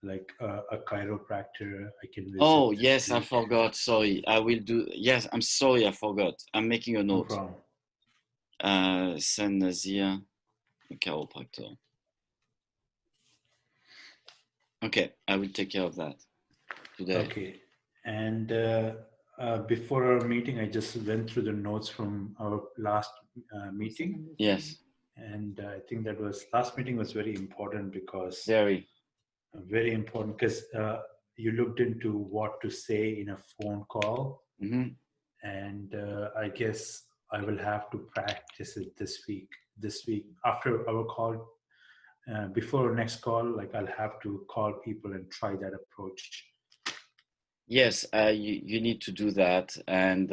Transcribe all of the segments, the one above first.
like a chiropractor I can visit Oh, this yes, I week. forgot. Sorry. I will do. Yes, I'm sorry. I forgot. I'm making a No note. problem. Send Nazeer, a chiropractor. Okay, I will take care of that today. Okay. And before our meeting, I just went through the notes from our last meeting. Yes, And I think that was last meeting was very important very. because you looked into what to say in a phone call, Mm-hmm. and I guess I will have to practice it this week. This week after our call, before next call, like I'll have to call people and try that approach. Yes, you need to do that. And,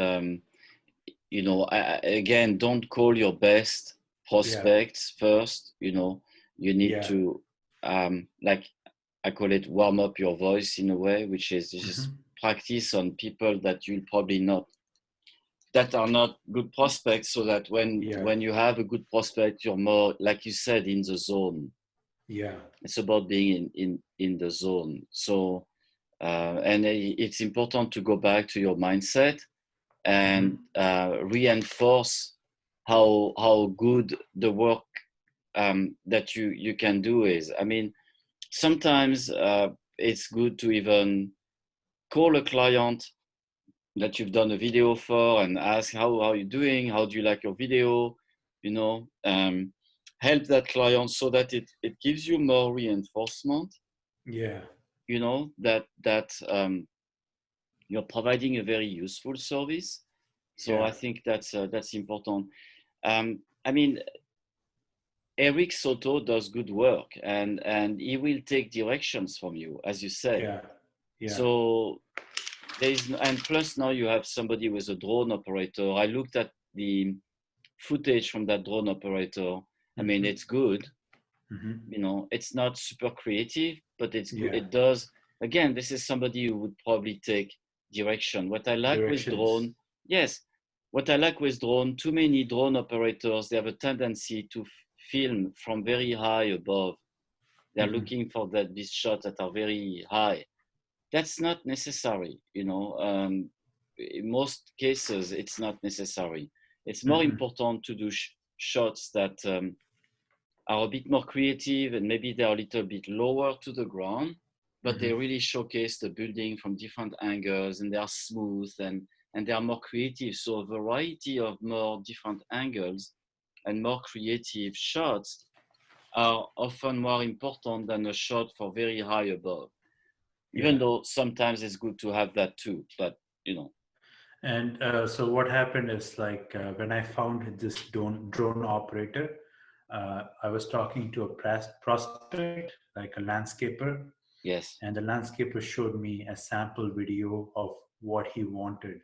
again, don't call your best Yeah, prospects first. You need yeah, to, like I call it, warm up your voice in a way, which is just hmm, practice on people that you'll probably not, that are not good prospects, so that when yeah, when you have a good prospect, you're more, like you said, in the zone. yeah, It's about being in the zone. So and it's important to go back to your mindset and hmm, reinforce how good the work that you can do is. I mean, sometimes it's good to even call a client that you've done a video for and ask how are you doing, how do you like your video, you know um, help that client so that it gives you more reinforcement, yeah, that you're providing a very useful service. So yeah. I think that's important. I mean, Eric Soto does good work, and he will take directions from you, as you said. Yeah, yeah. So and plus now you have somebody with a drone operator. I looked at the footage from that drone operator. I mean, Hmm, it's good. hmm. It's not super creative, but it's good. Yeah. It does. Again, this is somebody who would probably take direction. What I like with Directions. drone, yes, what I like with drone, too many drone operators, they have a tendency to film from very high above. They're Hmm, looking for these shots that are very high. That's not necessary. In most cases, it's not necessary. It's more hmm, important to do shots that are a bit more creative, and maybe they're a little bit lower to the ground, but they hmm, really showcase the building from different angles, and they are smooth, and they are more creative. So a variety of more different angles and more creative shots are often more important than a shot for very high above, even yeah. though sometimes it's good to have that too. But you know And so what happened is like when I found this drone operator, I was talking to a prospect, like a landscaper, yes. and the landscaper showed me a sample video of what he wanted.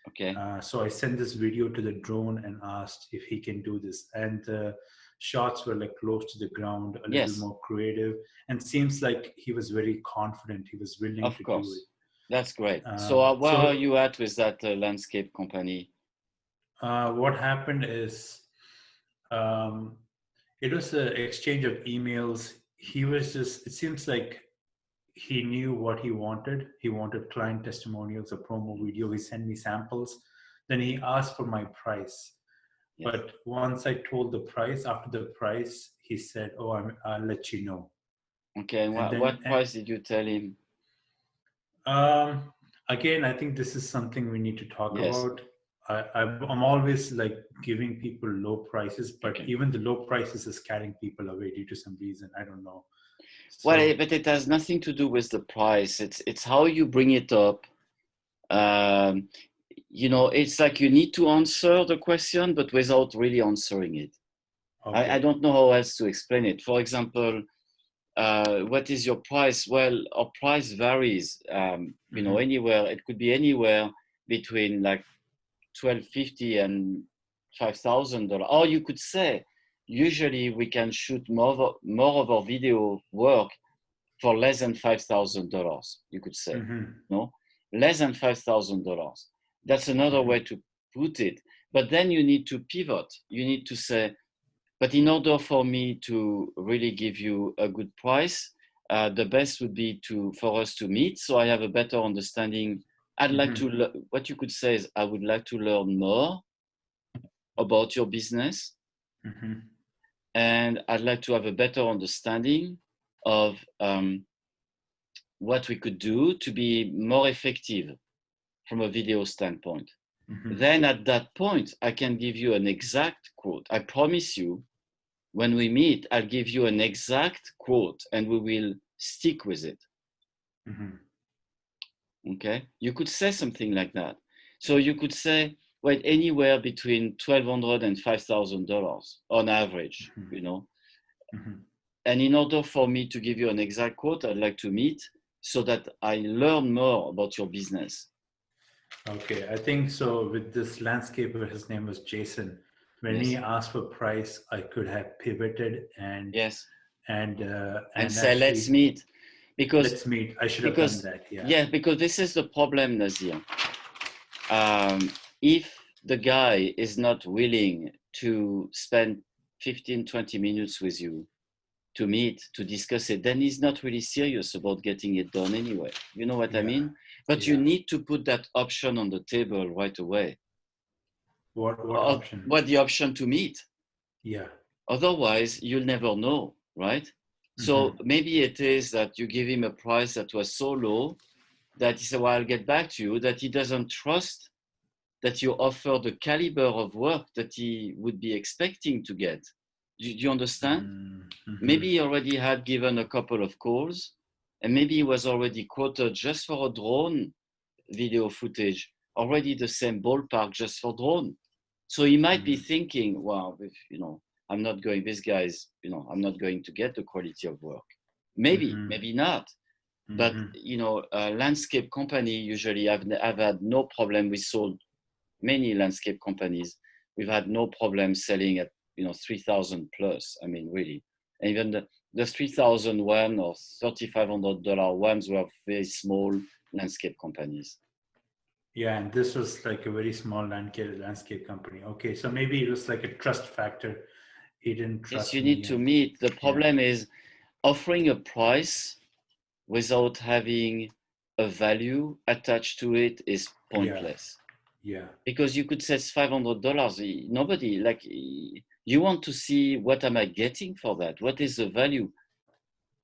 Okay. So I sent this video to the drone and asked if he can do this. And the shots were like close to the ground, a little Yes, more creative, and seems like he was very confident. He was willing of to do it. course. That's great. So where are So you at with that landscape company? what happened is um, it was an exchange of emails. He was just, it seems like he knew what he wanted. He wanted client testimonials, a promo video. He sent me samples. Then he asked for my price. Yes. But once I told the price, after the price, he said, "Oh, I'll let you know." Okay. And And then, what price did you tell him? um, again, I think this is something we need to talk Yes. about. I'm always like giving people low prices, but Okay. even the low prices is scaring people away due to some reason. I don't know. Well, So, but it has nothing to do with the price. It's how you bring it up. Um, it's like you need to answer the question, but without really answering it. I okay. don't know how else to explain it. For example, what is your price? Well, our price varies. Hmm, Anywhere. It could be anywhere between like 1250 and $5,000. Or you could say, usually we can shoot more of our video work for less than $5,000. You could say, hmm, no, less than $5,000. That's another way hmm, to put it. But then you need to pivot. You need to say, but in order for me to really give you a good price, the best would be for us to meet, so I have a better understanding. I'd like to, what you could say is, I would like to learn more about your business, and I'd like to have a better understanding of what we could do to be more effective from a video standpoint. Then at that point, I can give you an exact quote. I promise you, when we meet, I'll give you an exact quote and we will stick with it. Okay? You could say something like that. So you could say, well, anywhere between $1,200 and $5,000 on average, you know. And in order for me to give you an exact quote, I'd like to meet so that I learn more about your business. Okay, I think so. With this landscaper, his name was Jason. When he asked for price, I could have pivoted and and say, actually, let's meet. Because let's meet. I should have done that. Yeah, because this is the problem, Nazeer. If the guy is not willing to spend 15-20 minutes with you to meet, to discuss it, then he's not really serious about getting it done anyway. You know what I mean? But you need to put that option on the table right away. What option? What the option to meet? Yeah. Otherwise, you'll never know, right? So maybe it is that you give him a price that was so low that he said, well, I'll get back to you, that he doesn't trust that you offer the caliber of work that he would be expecting to get. Do you understand? Maybe he already had given a couple of calls, and maybe he was already quoted just for a drone video footage, already the same ballpark just for drone. So he might be thinking, wow, if, you know, I'm not going, this guy's, you know, I'm not going to get the quality of work. Maybe, maybe not. But, you know, a landscape company, usually I've had no problem. We sold many landscape companies. We've had no problem selling at, you know, 3,000 plus. I mean, really. And even the 3,001 or $3,500 ones were very small landscape companies. Yeah, and this was like a very small landscape company. Okay, so maybe it was like a trust factor. He didn't trust me. Yes, you need to meet. The problem is offering a price without having a value attached to it is pointless. Yeah. Because you could say it's $500. Nobody, like, you want to see, what am I getting for that? What is the value?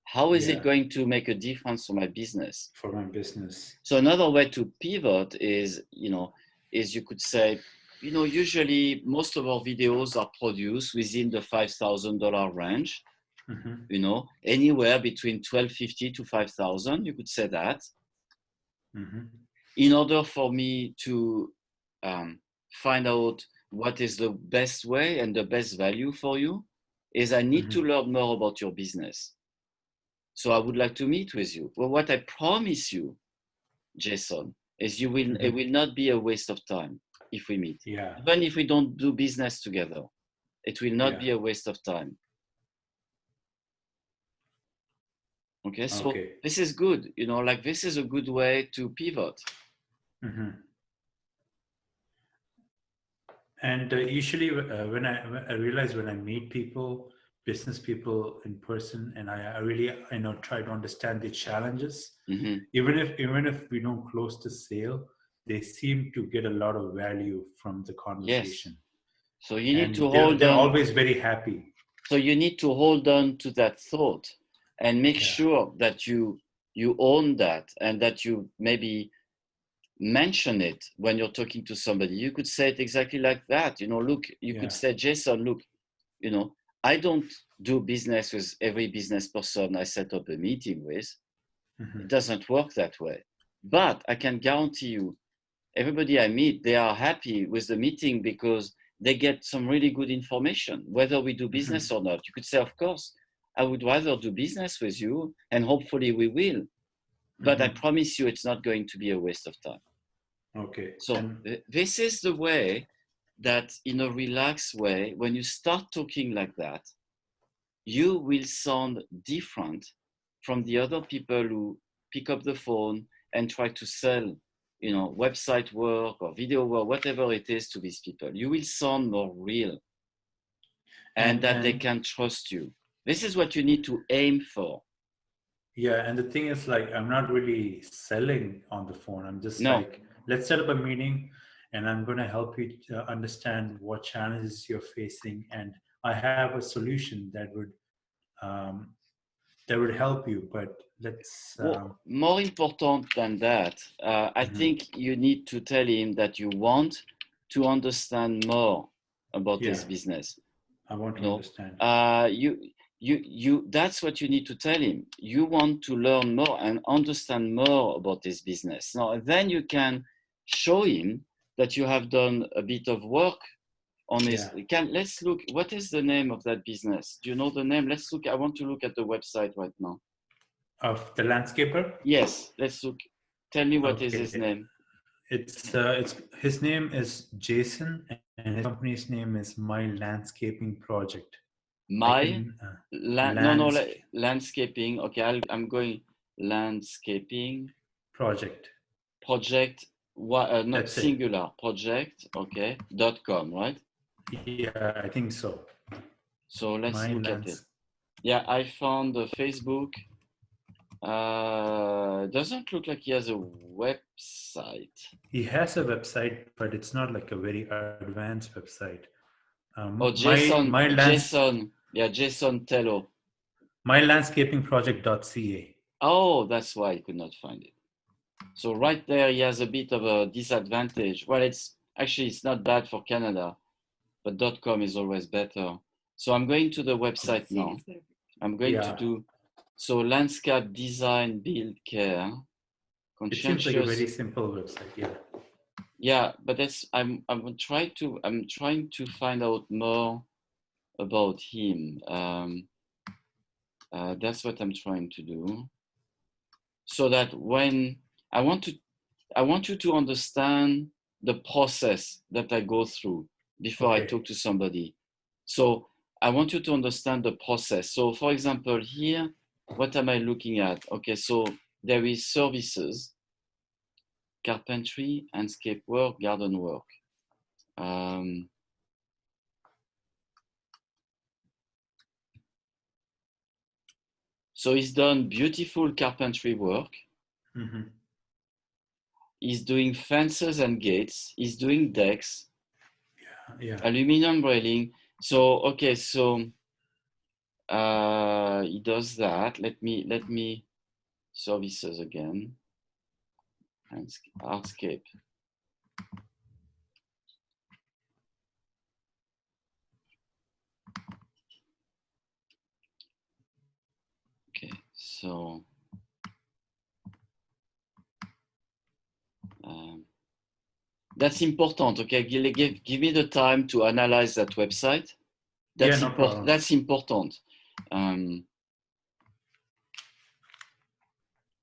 How is it going to make a difference for my business? For my business. So another way to pivot is, you know, is you could say, you know, usually most of our videos are produced within the $5,000 range. You know, anywhere between $1,250 to $5,000. You could say that. In order for me to find out what is the best way and the best value for you, is I need to learn more about your business. So I would like to meet with you. Well, what I promise you, Jason, is it will not be a waste of time if we meet. Yeah. Even if we don't do business together, it will not be a waste of time. Okay, so this is good, you know, like this is a good way to pivot. And usually when I realize when I meet people, business people in person, and I really, you know, try to understand the challenges, even if we don't close the sale, they seem to get a lot of value from the conversation. Yes. So you need to hold on. They're always very happy. So you need to hold on to that thought and make sure that you own that, and that you maybe mention it when you're talking to somebody. You could say it exactly like that. You know, look, you could say, Jason, look, you know, I don't do business with every business person I set up a meeting with. It doesn't work that way. But I can guarantee you, everybody I meet, they are happy with the meeting because they get some really good information, whether we do business or not. You could say, of course, I would rather do business with you, and hopefully we will. But I promise you, it's not going to be a waste of time. Okay. So this is the way that, in a relaxed way, when you start talking like that, you will sound different from the other people who pick up the phone and try to sell, you know, website work or video work, whatever it is, to these people. You will sound more real, and that they can trust you. This is what you need to aim for. Yeah, and the thing is, like, I'm not really selling on the phone. I'm just No. like, let's set up a meeting, and I'm going to help you understand what challenges you're facing, and I have a solution um, that would help you. But let's, Well, more important than that, I mhm. think you need to tell him that you want to understand more about Yeah, his business. I want You to know, understand. you. That's what you need to tell him. You want to learn more and understand more about his business. Now, then you can show him that you have done a bit of work on his. Yeah, Let's look. What is the name of that business? Do you know the name? Let's look. I want to look at the website right now. of the landscaper. Yes, let's look. Tell me what is his Okay, name. it's his name is Jason, and his company's name is My Landscaping Project. Like My in no no lands landscaping. Okay, I'm going landscaping project. project. Not That's it. singular project. Okay, .com, right? Yeah, I think so. So let's My look at it. lands. Yeah, I found the Facebook. Doesn't look like he has a website. He has a website, but it's not like a very advanced website. Oh, My lands Jason. Yeah, Jason Tello. mylandscapingproject.ca. Oh, that's why I could not find it. So right there, he has a bit of a disadvantage. Well, it's not bad for Canada, but .com is always better. So I'm going to the website now. I'm going to Yeah, do, so landscape design, build, care, it seems like a conscientious. very simple website. Yeah. Yeah, but I'm trying to find out more about him. That's what I'm trying to do. So that when I want to I want you to understand the process that I go through before I Okay. talk to somebody. So I want you to understand the process. So for example, here, what am I looking at? Okay, so there is services, carpentry, landscape work, garden work. So he's done beautiful carpentry work. Mm-hmm. He's doing fences and gates. He's doing decks, Yeah. aluminum railing. So okay, so he does that. Let me services again. Hardscape. Okay, so that's important. Okay, give me the time to analyze that website. Yeah, That's no important. problem. That's important.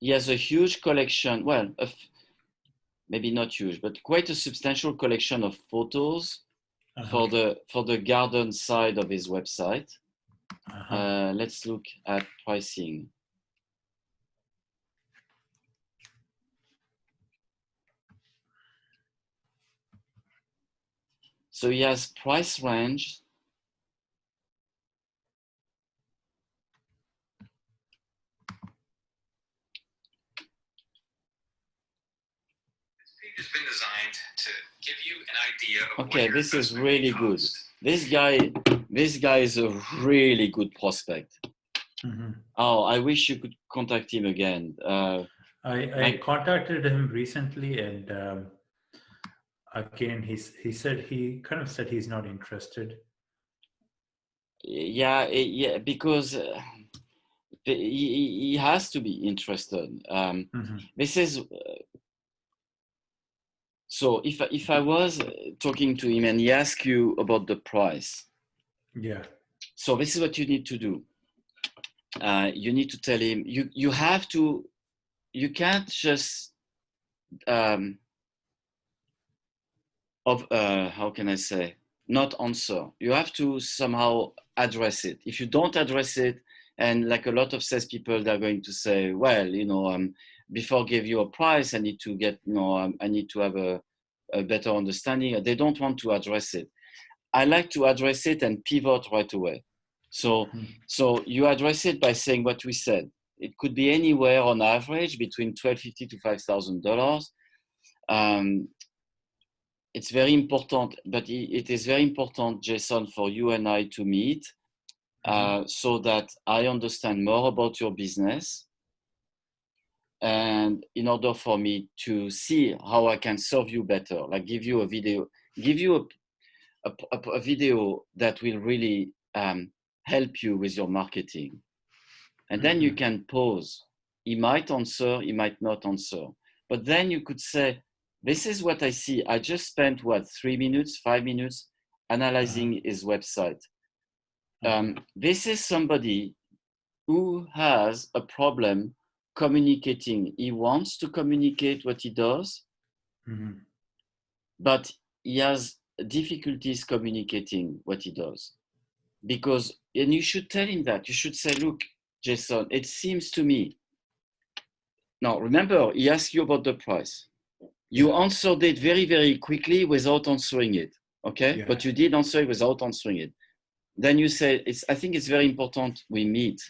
He has a huge collection. Well, maybe not huge, but quite a substantial collection of photos Uh-huh. for the garden side of his website. Uh-huh. Let's look at pricing. So he has price range. It's been designed to give you an idea of Okay, this is really good. This guy is a really good prospect. Mm-hmm. Oh, I wish you could contact him again. I contacted him recently, and again, he kind of said he's not interested. Yeah, because he has to be interested. Mm-hmm. This is so. If I was talking to him and he asked you about the price, Yeah. so this is what you need to do. You need to tell him you have to. You can't just how can I say, not answer. You have to somehow address it. If you don't address it, and like a lot of salespeople, they're going to say, well, before I give you a price, I need to get, I need to have a better understanding. They don't want to address it. I like to address it and pivot right away. So, Mm-hmm. so you address it by saying what we said. it could be anywhere on average between $1,250 to $5,000. It's very important, but it is very important, Jason, for you and I to meet so that I understand more about your business, and in order for me to see how I can serve you better, like give you a video that will really help you with your marketing. And then you can pause. He might answer, he might not answer. But then you could say, this is what I see. I just spent, 3 minutes, 5 minutes analyzing his website. This is somebody who has a problem communicating. He wants to communicate what he does, but he has difficulties communicating what he does. And you should tell him that. You should say, look, Jason, it seems to me. Now, remember, he asked you about the price. You answered it very, very quickly without answering it, okay? Yeah. But you did answer it without answering it. Then you say, I think it's very important we meet.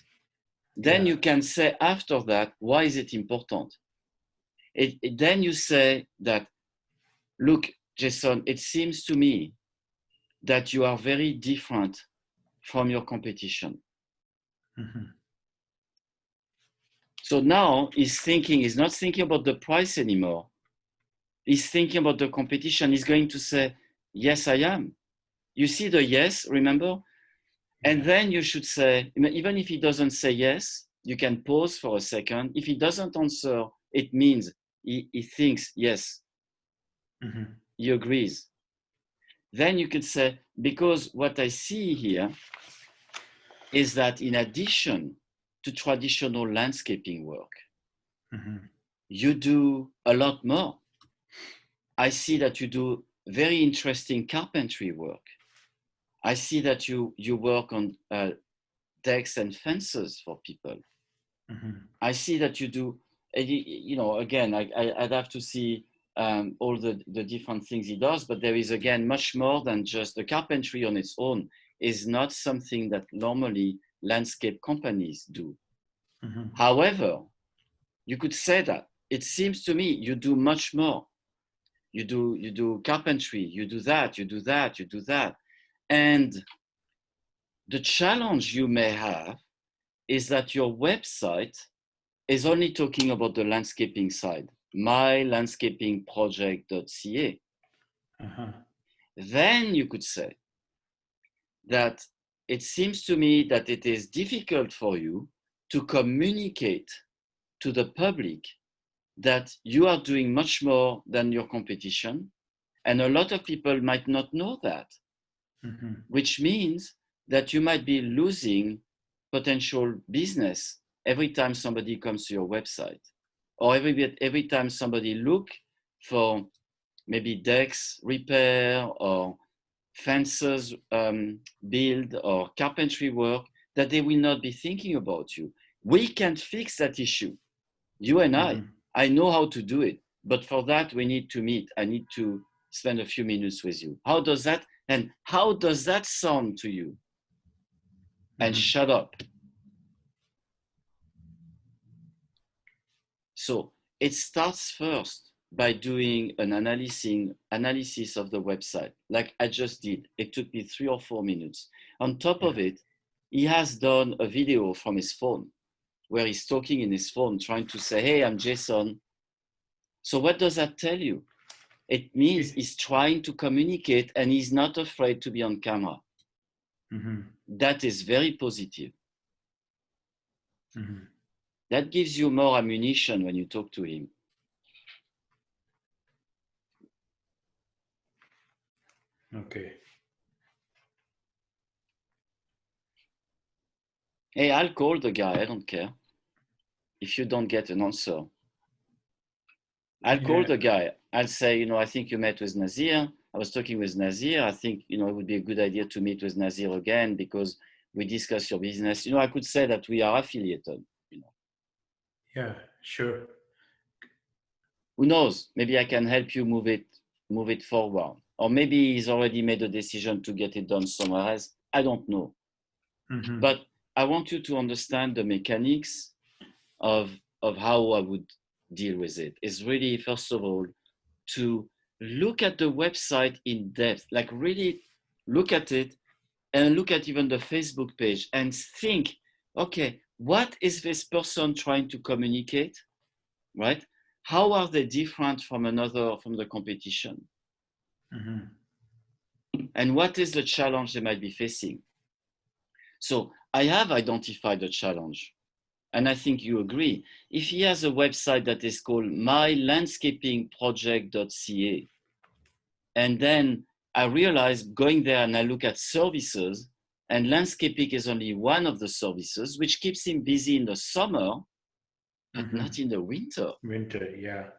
Then you can say after that, why is it important? Then you say that, look, Jason, it seems to me that you are very different from your competition. So now he's not thinking about the price anymore. He's thinking about the competition. He's going to say, yes, I am. You see the yes, remember? And then you should say, even if he doesn't say yes, you can pause for a second. If he doesn't answer, it means he thinks yes. He agrees. Then you could say, because what I see here is that in addition to traditional landscaping work, you do a lot more. I see that you do very interesting carpentry work. I see that you work on decks and fences for people. I see that you do, again, I'd have to see all the different things he does, but there is, again, much more than just the carpentry on its own is not something that normally landscape companies do. However, you could say that it seems to me you do much more. You do carpentry, you do that, you do that, you do that. And the challenge you may have is that your website is only talking about the landscaping side, mylandscapingproject.ca. Then you could say that it seems to me that it is difficult for you to communicate to the public that you are doing much more than your competition. And a lot of people might not know that, which means that you might be losing potential business every time somebody comes to your website, or every time somebody look for maybe decks repair or fences build or carpentry work, that they will not be thinking about you. We can fix that issue. You and I know how to do it, but for that we need to meet. I need to spend a few minutes with you. How does that sound to you? And shut up. So it starts first by doing an analysis of the website, like I just did. It took me 3 or 4 minutes. On top of it, he has done a video from his phone where he's talking in his phone, trying to say, hey, I'm Jason. So what does that tell you? It means he's trying to communicate and he's not afraid to be on camera. That is very positive. That gives you more ammunition when you talk to him. Okay. Hey, I'll call the guy. I don't care if you don't get an answer. I'll call the guy. I'll say, I think you met with Nazeer. I was talking with Nazeer. I think, it would be a good idea to meet with Nazeer again because we discuss your business. I could say that we are affiliated. Yeah, sure. Who knows? Maybe I can help you move it forward. Or maybe he's already made a decision to get it done somewhere else. I don't know. But I want you to understand the mechanics of how I would deal with it is really, first of all, to look at the website in depth, like really look at it and look at even the Facebook page and think, okay, what is this person trying to communicate, right? How are they different from the competition? And what is the challenge they might be facing? So I have identified the challenge. And I think you agree. If he has a website that is called mylandscapingproject.ca, and then I realize going there and I look at services, and landscaping is only one of the services, which keeps him busy in the summer, but not in the winter. Winter, yeah.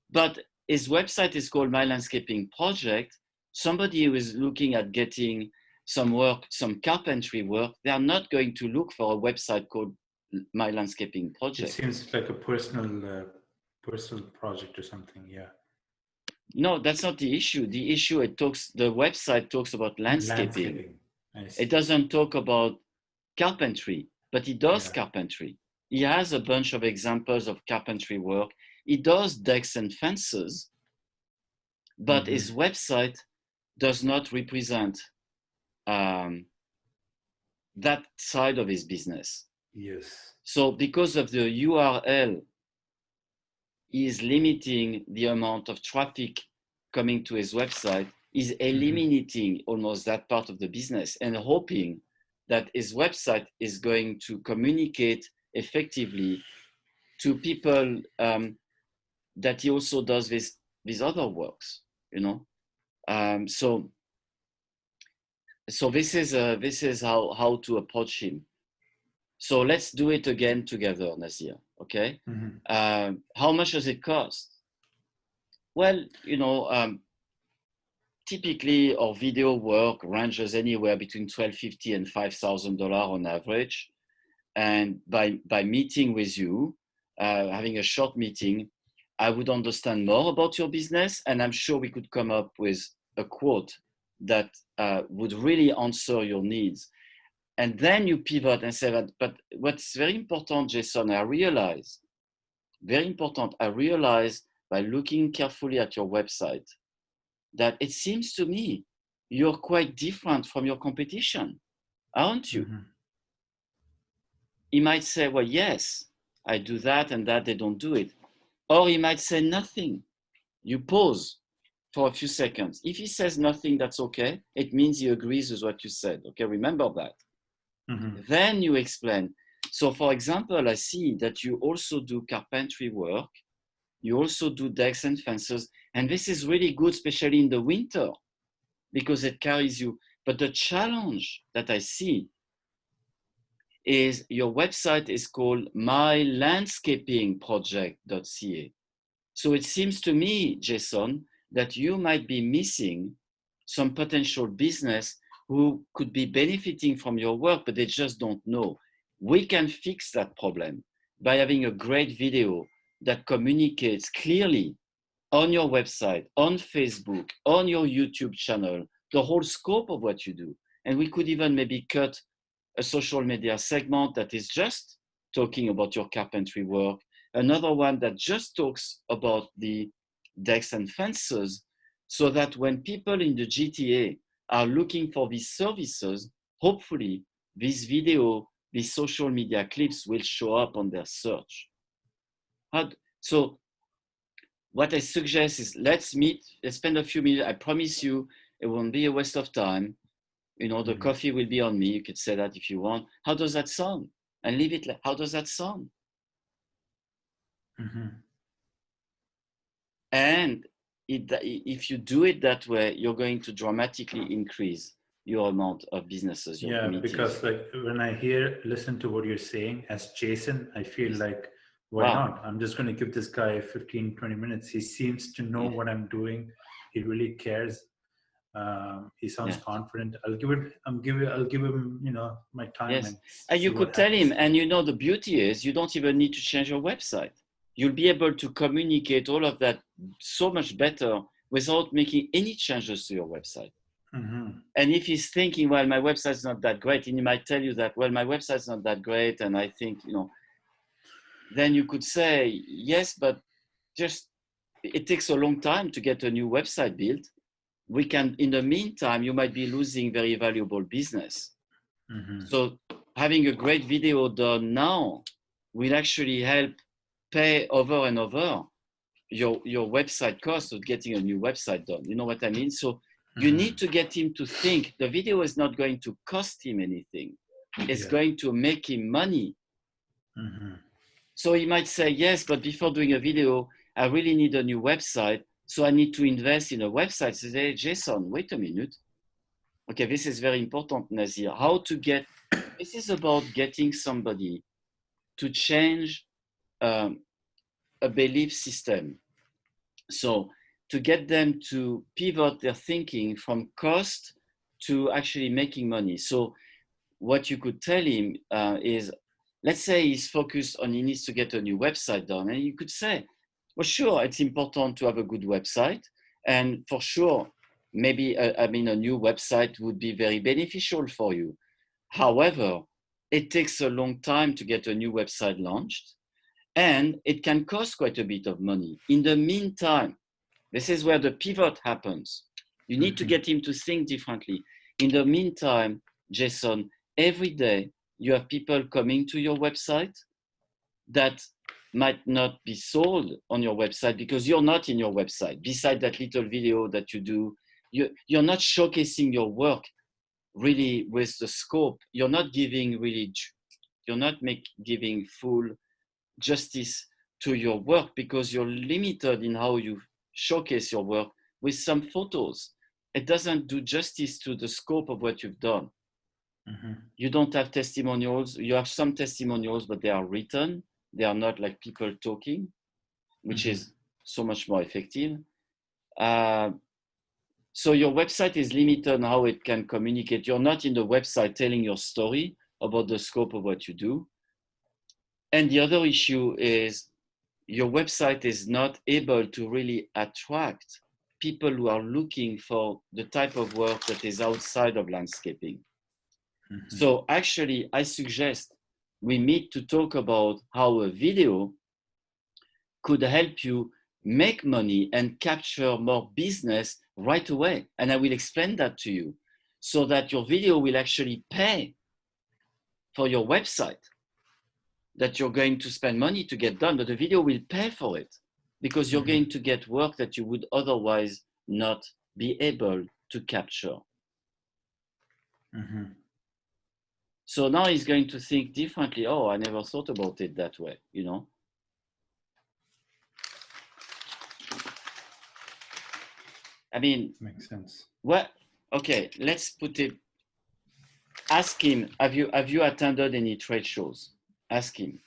But his website is called My Landscaping Project. Somebody who is looking at getting some work, some carpentry work, they are not going to look for a website called My Landscaping Project. It seems like a personal project or something. Yeah. No, that's not the issue. The issue, the website talks about landscaping. It doesn't talk about carpentry, but he does carpentry. He has a bunch of examples of carpentry work. He does decks and fences, but his website does not represent that side of his business. Yes. So because of the URL, he is limiting the amount of traffic coming to his website, is eliminating almost that part of the business and hoping that his website is going to communicate effectively to people that he also does these other works, you know. So this is how to approach him. So let's do it again together, Nazeer. Okay. How much does it cost? Well, you know, typically our video work ranges anywhere between $1,250 and $5,000 on average. And by meeting with you, having a short meeting, I would understand more about your business, and I'm sure we could come up with a quote that would really answer your needs. And then you pivot and say that, but what's very important, Jason, I realize by looking carefully at your website, that it seems to me you're quite different from your competition, aren't you? He might say, well, yes, I do that and that, they don't do it. Or he might say nothing. You pause for a few seconds. If he says nothing, that's okay. It means he agrees with what you said. Okay, remember that. Then you explain. So for example, I see that you also do carpentry work. You also do decks and fences. And this is really good, especially in the winter, because it carries you. But the challenge that I see is your website is called mylandscapingproject.ca. So it seems to me, Jason, that you might be missing some potential business who could be benefiting from your work, but they just don't know. We can fix that problem by having a great video that communicates clearly on your website, on Facebook, on your YouTube channel, the whole scope of what you do. And we could even maybe cut a social media segment that is just talking about your carpentry work, another one that just talks about the decks and fences, so that when people in the GTA are looking for these services, hopefully this video, these social media clips will show up on their search. So what I suggest is let's meet, let's spend a few minutes. I promise you it won't be a waste of time. You know, the coffee will be on me. You could say that if you want. How does that sound? And leave it like, how does that sound? And if you do it that way, you're going to dramatically increase your amount of businesses. Yeah, meetings. Because like when I listen to what you're saying as Jason, I feel like, why not? I'm just going to give this guy 15, 20 minutes. He seems to know what I'm doing. He really cares. He sounds confident. I'll give him, you know, my time. Yes. And you could tell him, and you know, the beauty is you don't even need to change your website. You'll be able to communicate all of that so much better without making any changes to your website. And if he's thinking, well, my website's not that great, and he might tell you that, well, my website's not that great, and I think, you know, then you could say, yes, but just it takes a long time to get a new website built. We can, in the meantime, you might be losing very valuable business. Mm-hmm. So having a great video done now will actually help pay over and over your website cost of getting a new website done. You know what I mean? So you need to get him to think the video is not going to cost him anything. It's going to make him money. Mm-hmm. So he might say, yes, but before doing a video, I really need a new website. So I need to invest in a website. So say, Jason, wait a minute. Okay, this is very important, Nazeer. How to get, this is about getting somebody to change a belief system. So to get them to pivot their thinking from cost to actually making money. So what you could tell him is, let's say he's focused on he needs to get a new website done. And you could say, well, sure, it's important to have a good website. And for sure, maybe, a new website would be very beneficial for you. However, it takes a long time to get a new website launched, and it can cost quite a bit of money. In the meantime, this is where the pivot happens. You need to get him to think differently. In the meantime, Jason, every day you have people coming to your website that might not be sold on your website because you're not in your website. Besides that little video that you do, you're not showcasing your work really with the scope. You're not giving really, you're not giving full justice to your work because you're limited in how you showcase your work with some photos. It doesn't do justice to the scope of what you've done. Mm-hmm. You don't have testimonials. You have some testimonials, but they are written. They are not like people talking, which is so much more effective. So your website is limited on how it can communicate. You're not in the website telling your story about the scope of what you do. And the other issue is your website is not able to really attract people who are looking for the type of work that is outside of landscaping. Mm-hmm. So actually, I suggest we meet to talk about how a video could help you make money and capture more business right away. And I will explain that to you so that your video will actually pay for your website that you're going to spend money to get done, but the video will pay for it because you're going to get work that you would otherwise not be able to capture. So now he's going to think differently. Oh, I never thought about it that way, you know? I mean, makes sense. Well, okay, let's put it. Ask him, have you attended any trade shows? Ask him.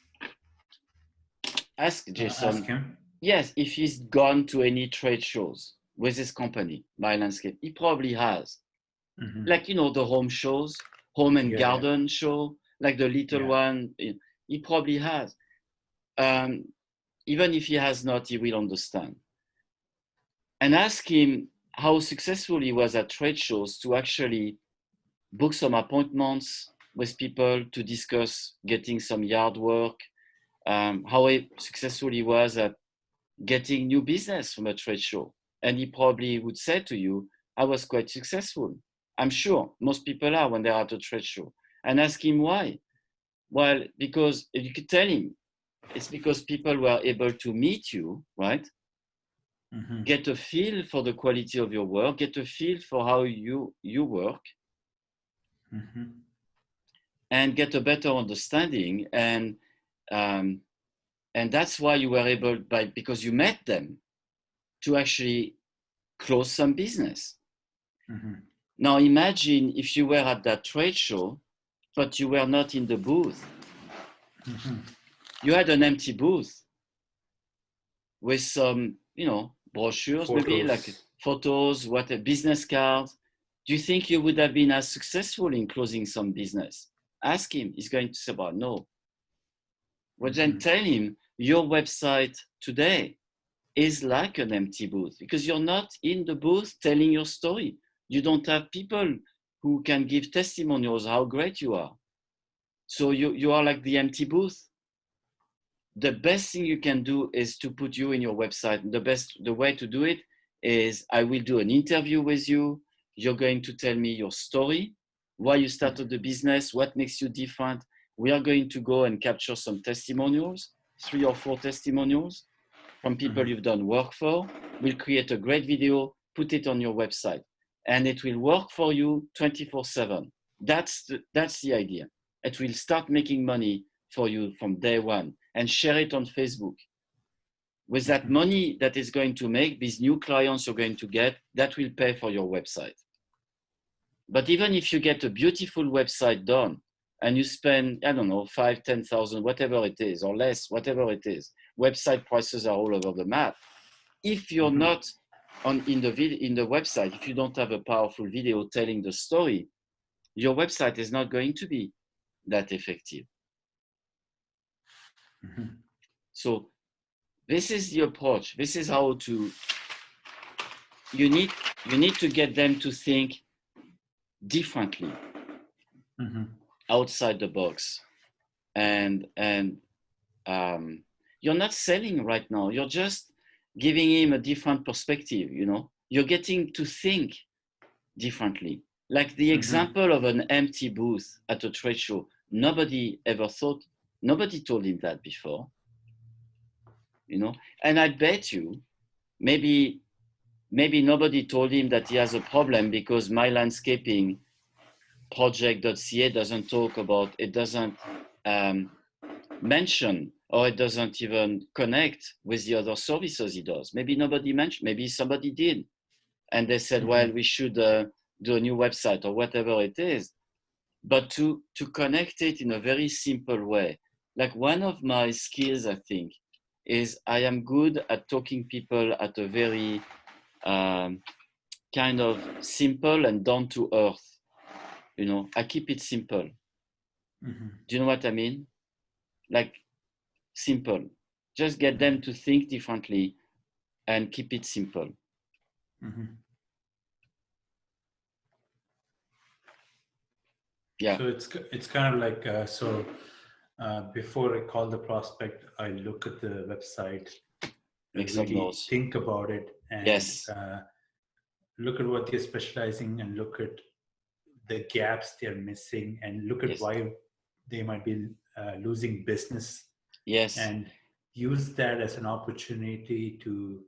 Ask Jason. Ask him? Yes, if he's gone to any trade shows with his company, My Landscape. He probably has. Like, you know, the home shows, home and garden show, like the little one. He probably has. Even if he has not, he will understand. And ask him how successful he was at trade shows to actually book some appointments with people to discuss getting some yard work, how successful he was at getting new business from a trade show. And he probably would say to you, I was quite successful. I'm sure most people are when they're at a trade show. And ask him why. Well, because you could tell him, it's because people were able to meet you, right? Get a feel for the quality of your work, get a feel for how you work, and get a better understanding. And that's why you were able, because you met them, to actually close some business. Now imagine if you were at that trade show, but you were not in the booth. You had an empty booth with some, you know, brochures, photos. Maybe like photos, business cards. Do you think you would have been as successful in closing some business? Ask him. He's going to say, well, no. But then tell him your website today is like an empty booth because you're not in the booth telling your story. You don't have people who can give testimonials how great you are. So you are like the empty booth. the best thing you can do is to put you in your website. The way to do it is I will do an interview with you. You're going to tell me your story, why you started the business, what makes you different. We are going to go and capture some testimonials, 3 or 4 testimonials from people you've done work for. We'll create a great video, put it on your website, and it will work for you 24/7. That's the idea. It will start making money for you from day one, and share it on Facebook. With that money that is going to make, these new clients you're going to get, that will pay for your website. But even if you get a beautiful website done and you spend, I don't know, 5, 10,000, whatever it is, or less, whatever it is, website prices are all over the map. If you're not in the website, if you don't have a powerful video telling the story, your website is not going to be that effective. So this is the approach. This is how to, you need to get them to think differently, outside the box. And you're not selling right now. You're just giving him a different perspective, you know. You're getting to think differently. Like the example of an empty booth at a trade show. Nobody told him that before, you know. And I bet you, maybe nobody told him that he has a problem because my landscaping project.ca doesn't talk about, it doesn't mention, or it doesn't even connect with the other services he does. Maybe nobody mentioned, maybe somebody did. And they said, well, we should do a new website or whatever it is. But to connect it in a very simple way. Like one of my skills, I think, is I am good at talking people at a very kind of simple and down to earth. You know, I keep it simple. Do you know what I mean? Like simple. Just get them to think differently and keep it simple. Yeah. So it's kind of like before I call the prospect, I look at the website, Make some really notes. think about it, and Yes. Look at what they're specializing, and look at the gaps they're missing, and look at why they might be losing business. Yes. And use that as an opportunity to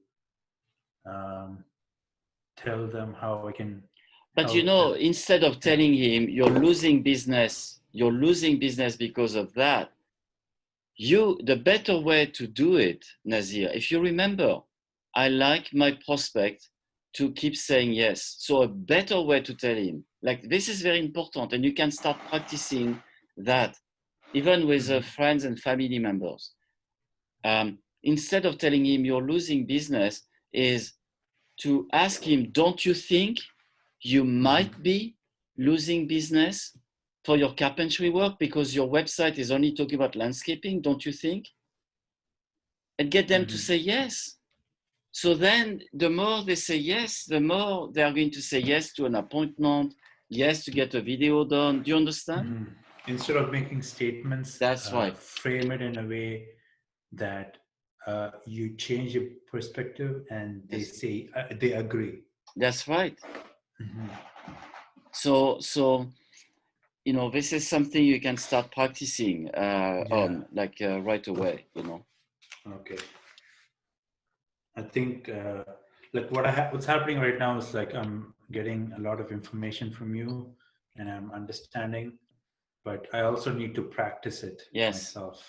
tell them how I can. But you know, instead of telling him you're losing business because of that, the better way to do it, Nazeer, if you remember, I like my prospect to keep saying yes. So a better way to tell him, like this is very important, and you can start practicing that even with friends and family members. Instead of telling him you're losing business, is to ask him, don't you think you might be losing business for your carpentry work because your website is only talking about landscaping, don't you think? And get them to say yes. So then the more they say yes, the more they are going to say yes to an appointment, yes to get a video done. Do you understand? Instead of making statements, that's right. Frame it in a way that you change your perspective and they say they agree. That's right. So you know, this is something you can start practicing on like right away, you know. Okay. I think like what's happening right now is like I'm getting a lot of information from you and I'm understanding, but I also need to practice it myself.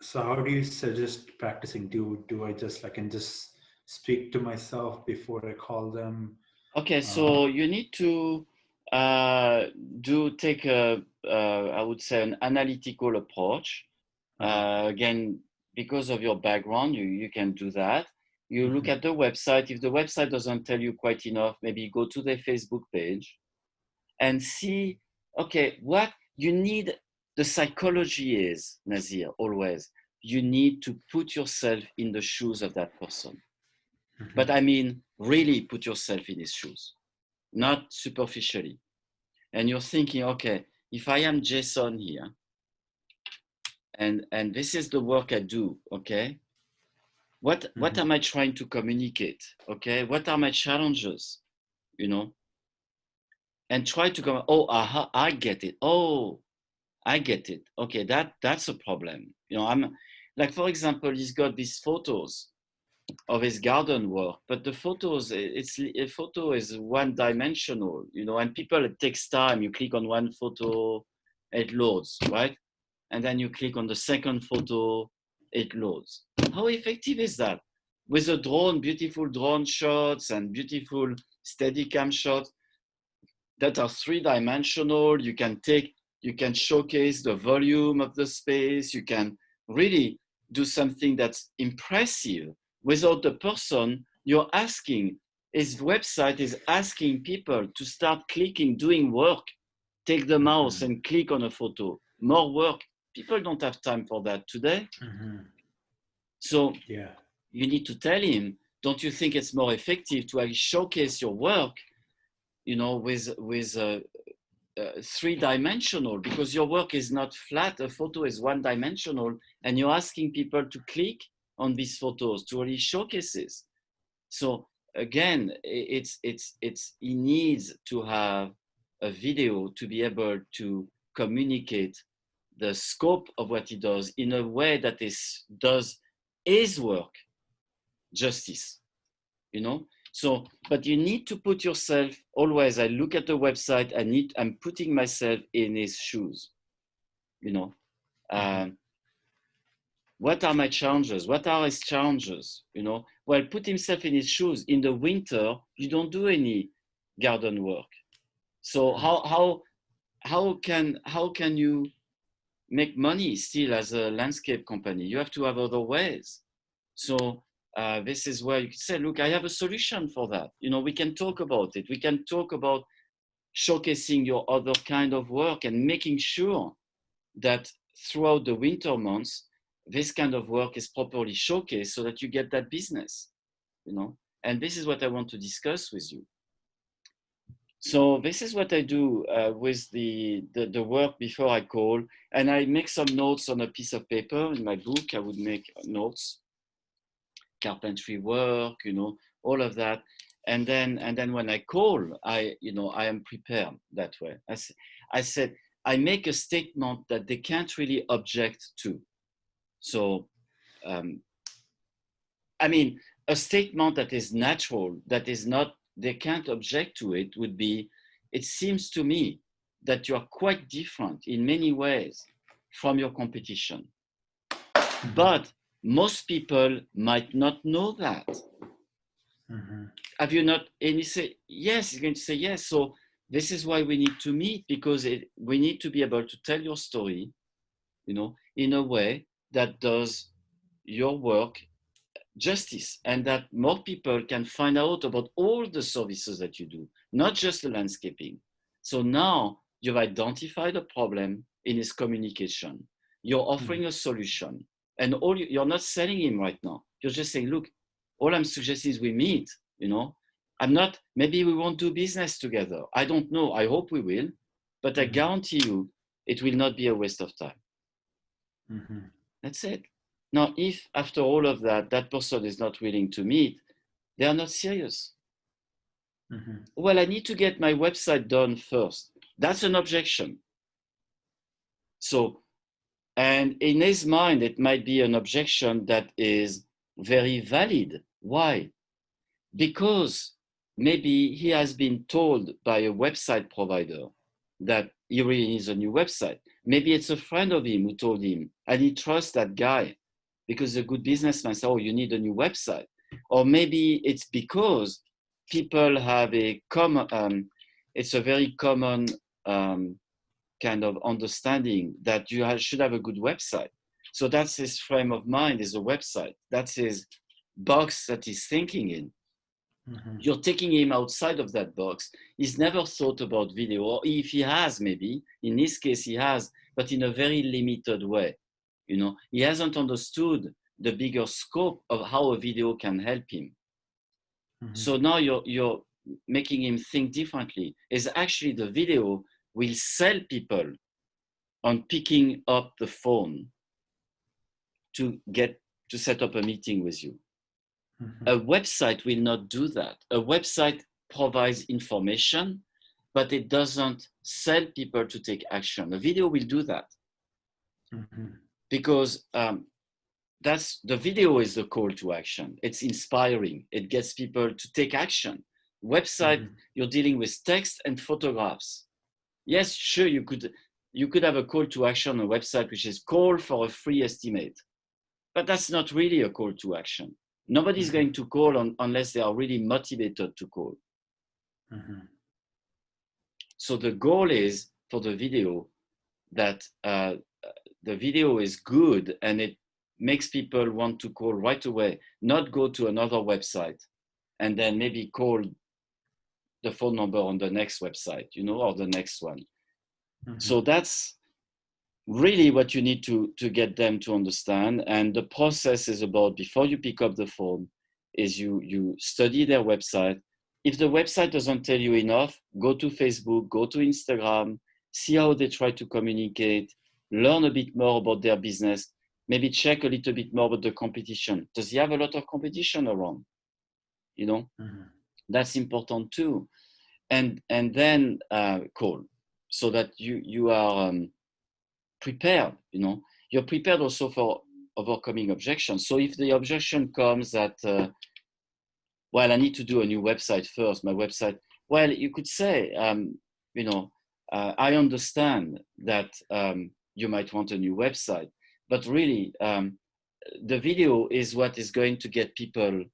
So how do you suggest practicing? Do I just, I can just speak to myself before I call them? Okay, so you need to take a, I would say, an analytical approach. Again, because of your background, you can do that. You look at the website. If the website doesn't tell you quite enough, maybe go to their Facebook page and see, okay, what you need. The psychology is, Nazeer, always, you need to put yourself in the shoes of that person. But I mean, really put yourself in his shoes, not superficially. And you're thinking, okay, if I am Jason here, and this is the work I do, okay? What am I trying to communicate? Okay, what are my challenges? You know, and try to go, oh, aha, I get it. Oh, I get it. Okay, that's a problem. You know, I'm like, for example, he's got these photos of his garden work, but the photos, it's a photo is one dimensional, you know, and people, it takes time. You click on one photo, it loads, right? And then you click on the second photo, it loads. How effective is that? With a drone, beautiful drone shots and beautiful Steadicam shots that are three-dimensional, you can showcase the volume of the space, you can really do something that's impressive without the person you're asking. His website is asking people to start clicking, doing work. Take the mouse and click on a photo. More work. People don't have time for that today. So yeah, you need to tell him, don't you think it's more effective to actually showcase your work, you know, with three-dimensional, because your work is not flat. A photo is one-dimensional, and you're asking people to click on these photos to really showcase this. So again, he needs to have a video to be able to communicate the scope of what he does in a way that does his work justice, you know. So, but you need to put yourself always. I look at the website. I'm putting myself in his shoes. You know, what are my challenges? What are his challenges? You know, well, put himself in his shoes. In the winter, you don't do any garden work. So how can you make money still as a landscape company? You have to have other ways. So this is where you can say, look, I have a solution for that. You know, we can talk about it. We can talk about showcasing your other kind of work and making sure that throughout the winter months, this kind of work is properly showcased so that you get that business, you know. And this is what I want to discuss with you. So this is what I do with the work before I call, and I make some notes on a piece of paper. In my book, I would make notes, carpentry work, you know, all of that. And then when I call, I am prepared that way. I said, I make a statement that they can't really object to. So, I mean, a statement that is natural, that is not, they can't object to it, would be, it seems to me that you are quite different in many ways from your competition. But most people might not know that. Have you not? And you say, yes, he's going to say yes. So this is why we need to meet, because we need to be able to tell your story, you know, in a way that does your work justice, and that more people can find out about all the services that you do, not just the landscaping. So now you've identified a problem in his communication. You're offering a solution, and you're not selling him right now. You're just saying, look, all I'm suggesting is we meet, you know. Maybe we won't do business together. I don't know. I hope we will, but I guarantee you it will not be a waste of time. That's it. Now, if after all of that, that person is not willing to meet, they are not serious. Well, I need to get my website done first. That's an objection. So, and in his mind, it might be an objection that is very valid. Why? Because maybe he has been told by a website provider that he really needs a new website. Maybe it's a friend of him who told him, and he trusts that guy because a good businessman said, oh, you need a new website. Or maybe it's because people have a common, it's a very common kind of understanding that you should have a good website. So that's his frame of mind, is a website. That's his box that he's thinking in. You're taking him outside of that box. He's never thought about video, or if he has, maybe, in this case he has, but in a very limited way. You know, he hasn't understood the bigger scope of how a video can help him. So now you're making him think differently. Is actually the video will sell people on picking up the phone to set up a meeting with you. Mm-hmm. A website will not do that. A website provides information, but it doesn't sell people to take action. A video will do that. Mm-hmm. Because that's the video is the call to action. It's inspiring. It gets people to take action. Website, Mm-hmm. you're dealing with text and photographs. Yes, sure, you could have a call to action on a website which is call for a free estimate, but that's not really a call to action. Nobody's Mm-hmm. going to call unless they are really motivated to call. Mm-hmm. So the goal is for the video that the video is good and it makes people want to call right away, not go to another website and then maybe call the phone number on the next website, or the next one. Mm-hmm. So that's really what you need to get them to understand. And the process is about, before you pick up the phone, is you study their website. If the website doesn't tell you enough, go to Facebook, go to Instagram, see how they try to communicate, learn a bit more about their business, maybe check a little bit more about the competition. Does he have a lot of competition around? Mm-hmm. That's important too. And then call, so that you are prepared. You're prepared also for overcoming objections. So if the objection comes that, well, I need to do a new website first, my website, well, you could say, I understand that you might want a new website, but really the video is what is going to get people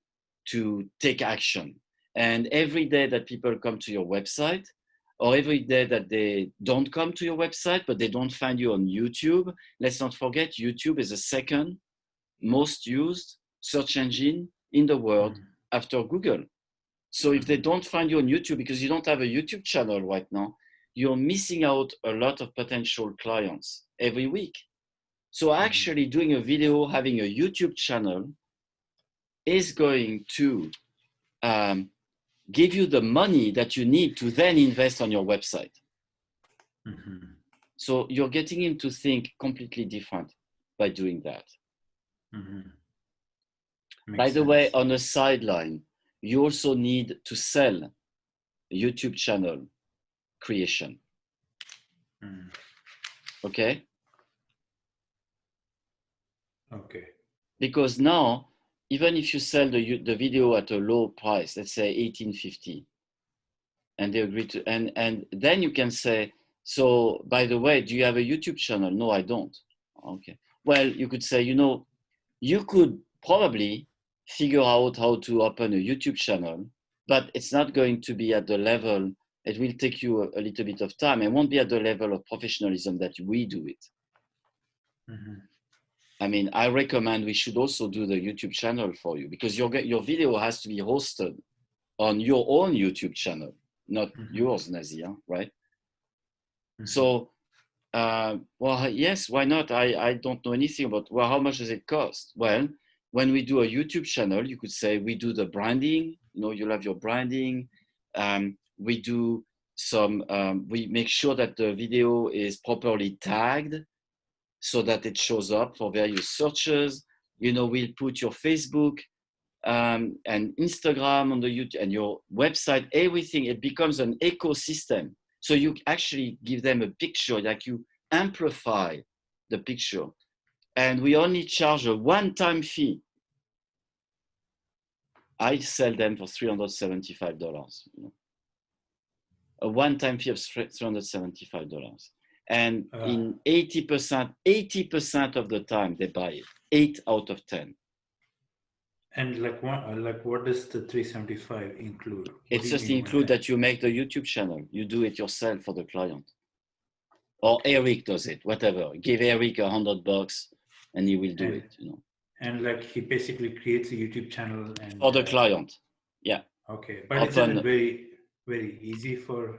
to take action. And every day that people come to your website, or every day that they don't come to your website, but they don't find you on YouTube, let's not forget, YouTube is the second most used search engine in the world Mm-hmm. after Google. So if they don't find you on YouTube because you don't have a YouTube channel right now, you're missing out a lot of potential clients every week. So actually doing a video, having a YouTube channel is going to give you the money that you need to then invest on your website. Mm-hmm. So you're getting him to think completely different by doing that. Mm-hmm. By Makes the way, sense. on a sideline, you also need to sell a YouTube channel creation. Mm. Okay? Okay. Because now, even if you sell the video at a low price, let's say $18.50, and they agree to, and then you can say, so by the way, do you have a YouTube channel? No, I don't. Okay. Well, you could say, you could probably figure out how to open a YouTube channel, but it's not going to be at the level, it will take you a little bit of time. It won't be at the level of professionalism that we do it. Mm-hmm. I mean, I recommend we should also do the YouTube channel for you, because your video has to be hosted on your own YouTube channel, not yours, Nazeer, right? Mm-hmm. So, well, yes, why not? I don't know anything about, well, how much does it cost? Well, when we do a YouTube channel, you could say we do the branding, you'll have your branding. We do we make sure that the video is properly tagged so that it shows up for various searches. We'll put your Facebook and Instagram on the YouTube and your website, everything. It becomes an ecosystem. So you actually give them a picture, like you amplify the picture. And we only charge a one-time fee. I sell them for $375. A one-time fee of $375. And in 80% of the time, they buy it. 8 out of 10. And what does the 375 include? What It's do you just mean by include that? that you make the YouTube channel. You do it yourself for the client. Or Eric does it, whatever. Give Eric $100 and he will do it, And he basically creates a YouTube channel and for the client. Yeah. Okay, but isn't it very, very easy for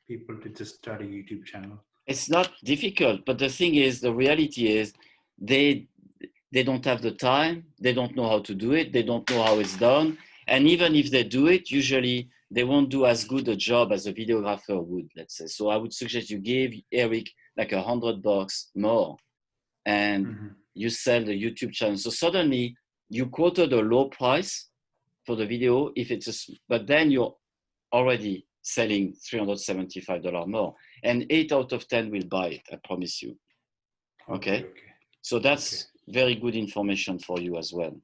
people to just start a YouTube channel? It's not difficult, but the thing is, the reality is they don't have the time, they don't know how to do it, they don't know how it's done. And even if they do it, usually they won't do as good a job as a videographer would, let's say. So I would suggest you give Eric like $100 more, and you sell the YouTube channel. So suddenly you quoted a low price for the video, if it's but then you're already selling $375 more, and 8 out of 10 will buy it, I promise you. Okay. So that's very good information for you as well.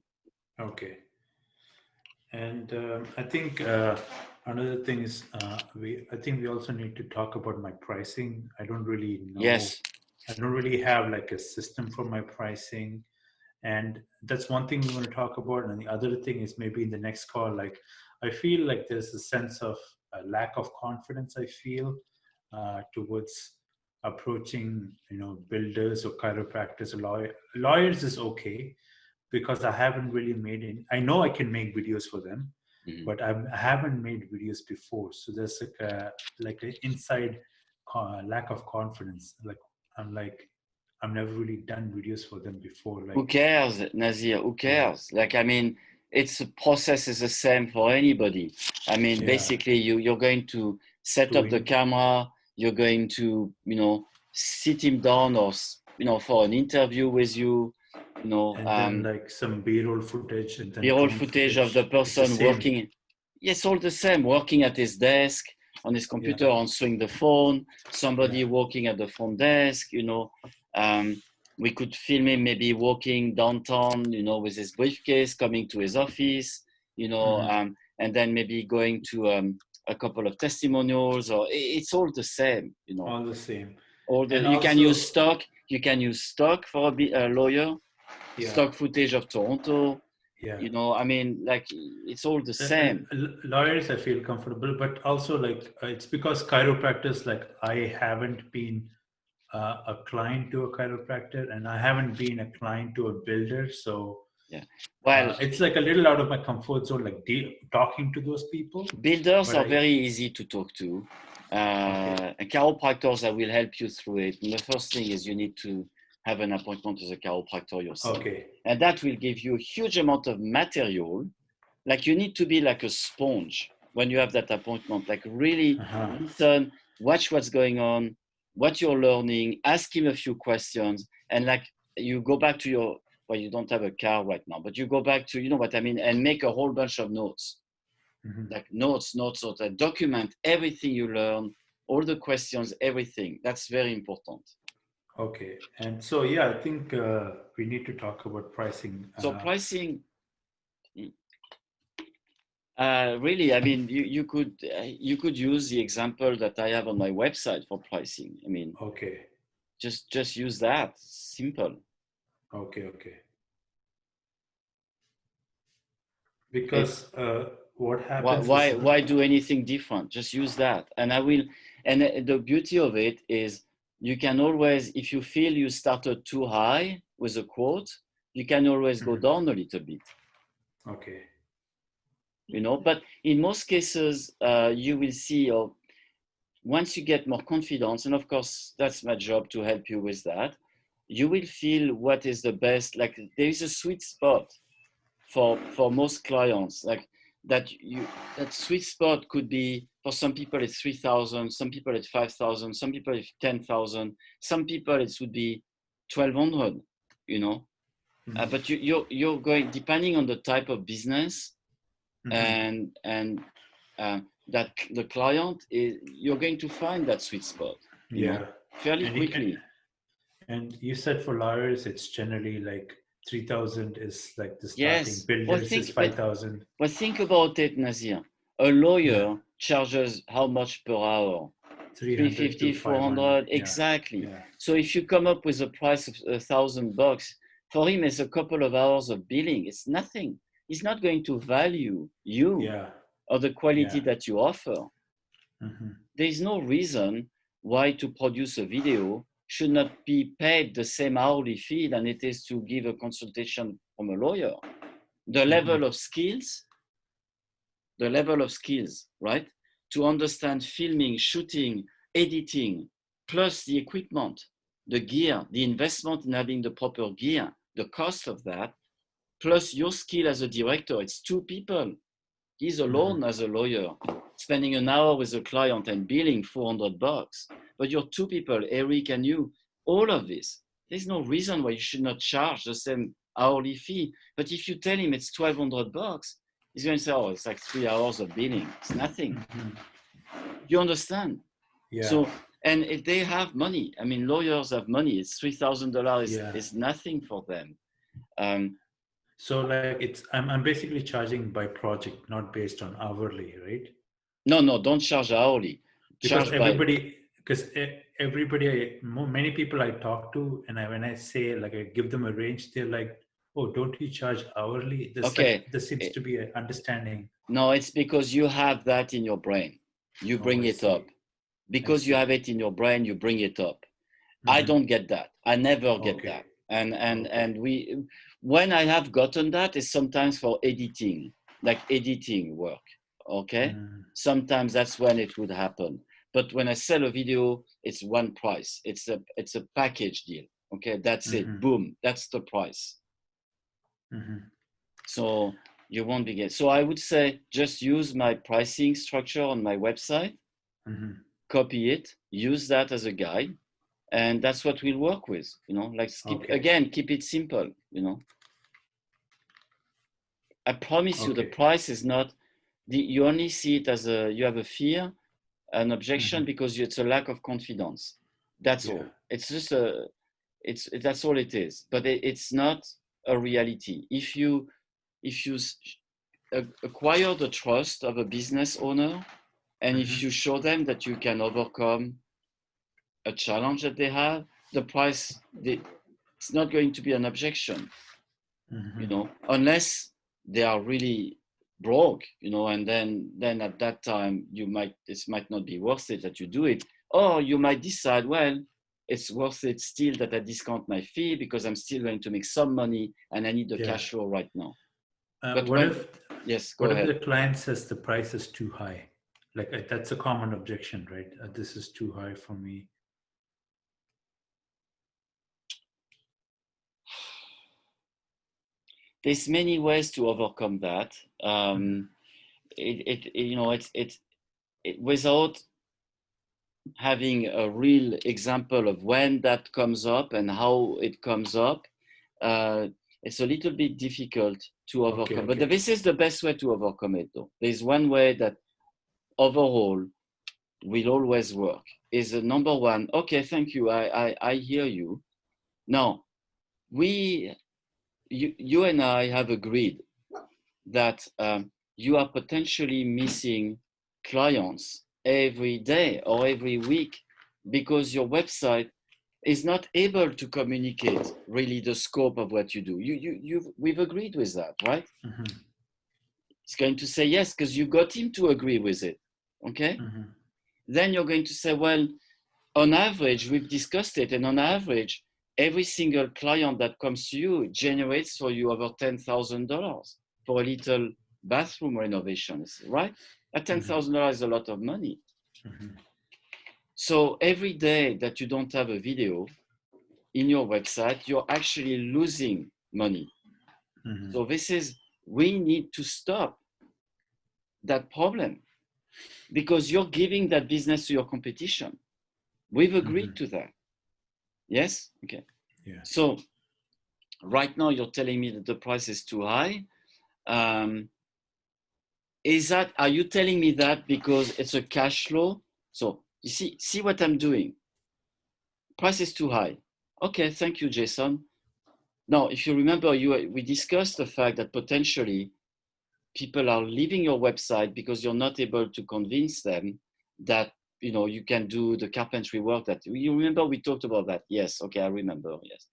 Okay. And I think another thing is I think we also need to talk about my pricing. I don't really know. Yes. I don't really have like a system for my pricing. And that's one thing we want to talk about. And the other thing is maybe in the next call, like I feel like there's a sense of a lack of confidence, I feel, towards approaching, builders or chiropractors or lawyers is okay, because I haven't really made any. I know I can make videos for them, but I haven't made videos before. So there's like an inside lack of confidence. Like I've never really done videos for them before. Like, who cares, Nazeer? Who cares? Yeah. Like, I mean, it's a process is the same for anybody. I mean, basically, you're going to set up the camera. You're going to, sit him down, or for an interview with you. And then like some B-roll footage, and then B-roll footage of the person working. Yes, all the same. Working at his desk, on his computer, answering the phone. Somebody working at the front desk. We could film him maybe walking downtown, with his briefcase, coming to his office, and then maybe going to a couple of testimonials, or it's all the same, All the same. You can use stock. You can use stock for a lawyer. Stock footage of Toronto. I mean, like, it's all the same. Lawyers, I feel comfortable, but also like it's because chiropractors, like I haven't been a client to a chiropractor, and I haven't been a client to a builder. So it's like a little out of my comfort zone, like talking to those people. Builders are very easy to talk to. And chiropractors, I will help you through it. And the first thing is you need to have an appointment with a chiropractor yourself. And that will give you a huge amount of material. Like, you need to be like a sponge when you have that appointment. Like, really listen, watch what's going on, what you're learning, ask him a few questions, and like, you go back to your, well, you don't have a car right now, but you go back to, you know what I mean, and make a whole bunch of notes. Like notes, that document everything you learn, all the questions, everything. That's very important. Okay. And so, yeah, I think we need to talk about pricing. So pricing, really, I mean, you could use the example that I have on my website for pricing. I mean, just use that. Simple. Okay. Because what happens? Why do anything different? Just use that, and I will. And the beauty of it is, you can always, if you feel you started too high with a quote, you can always go down a little bit. Okay. But in most cases, you will see, once you get more confidence, and of course, that's my job to help you with that, you will feel what is the best. Like, there is a sweet spot for most clients. Like, that sweet spot could be, for some people it's 3,000, some people it's 5,000, some people it's 10,000, some people it would be 1,200. But you're going, depending on the type of business, and that the client is, you're going to find that sweet spot. Fairly quickly. And you said for lawyers, it's generally like 3,000 is like the starting. Builders is 5,000. But think about it, Nazeer. A lawyer charges how much per hour? 350, 400, exactly. So if you come up with a price of $1,000, for him it's a couple of hours of billing. It's nothing. He's not going to value you or the quality that you offer. There is no reason why to produce a video should not be paid the same hourly fee than it is to give a consultation from a lawyer. The level of skills, right? To understand filming, shooting, editing, plus the equipment, the gear, the investment in having the proper gear, the cost of that, plus your skill as a director. It's two people. He's alone as a lawyer. spending an hour with a client and billing $400, but you're two people, Eric and you, all of this. There's no reason why you should not charge the same hourly fee. But if you tell him it's $1,200, he's going to say, oh, it's like 3 hours of billing. It's nothing. You understand? Yeah. So, and if they have money, I mean, lawyers have money. It's $3,000 is nothing for them. So like I'm basically charging by project, not based on hourly, right? No, don't charge hourly. Because many people I talk to, and when I say, like, I give them a range, they're like, oh, don't you charge hourly? There seems to be an understanding. No, it's because you have that in your brain. You bring it up. Because you have it in your brain, you bring it up. I don't get that. I never get that. And when I have gotten that, is sometimes for editing, like editing work. Okay. Sometimes that's when it would happen. But when I sell a video, it's one price. It's a package deal. Okay, that's it. Boom, that's the price. So you won't be getting. So I would say just use my pricing structure on my website, copy it, use that as a guide, and that's what we'll work with. You know, like keep it simple. You know, I promise you, the price is not. You only see it as you have a fear, an objection, because it's a lack of confidence. That's all. It's just that's all it is. But it's not a reality. If you acquire the trust of a business owner, and if you show them that you can overcome a challenge that they have, the price, it's not going to be an objection. You know, unless they are really broke, you know, and then at that time this might not be worth it that you do it, or you might decide, well, it's worth it still that I discount my fee because I'm still going to make some money and I need the cash flow right now. But what if the client says the price is too high? Like, that's a common objection, right? This is too high for me. There's many ways to overcome that. Without having a real example of when that comes up and how it comes up, it's a little bit difficult to overcome. But this is the best way to overcome it, though. There's one way that overall will always work. Is number one, okay, thank you, I hear you. Now, you and I have agreed that you are potentially missing clients every day or every week because your website is not able to communicate really the scope of what you do. We've agreed with that, right? It's going to say yes because you got him to agree with it. Okay. Then you're going to say, well, on average, we've discussed it, and on average, every single client that comes to you generates for you over $10,000 for a little bathroom renovation, right? At $10,000 is a lot of money. So every day that you don't have a video in your website, you're actually losing money. So we need to stop that problem because you're giving that business to your competition. We've agreed to that. Yes? Okay. Yeah. So right now you're telling me that the price is too high. Are you telling me that because it's a cash flow? So you see what I'm doing. Price is too high. Okay, thank you, Jason. Now, if you remember, we discussed the fact that potentially people are leaving your website because you're not able to convince them that you can do the carpentry work that you remember we talked about that. Yes. Okay. I remember. Yes.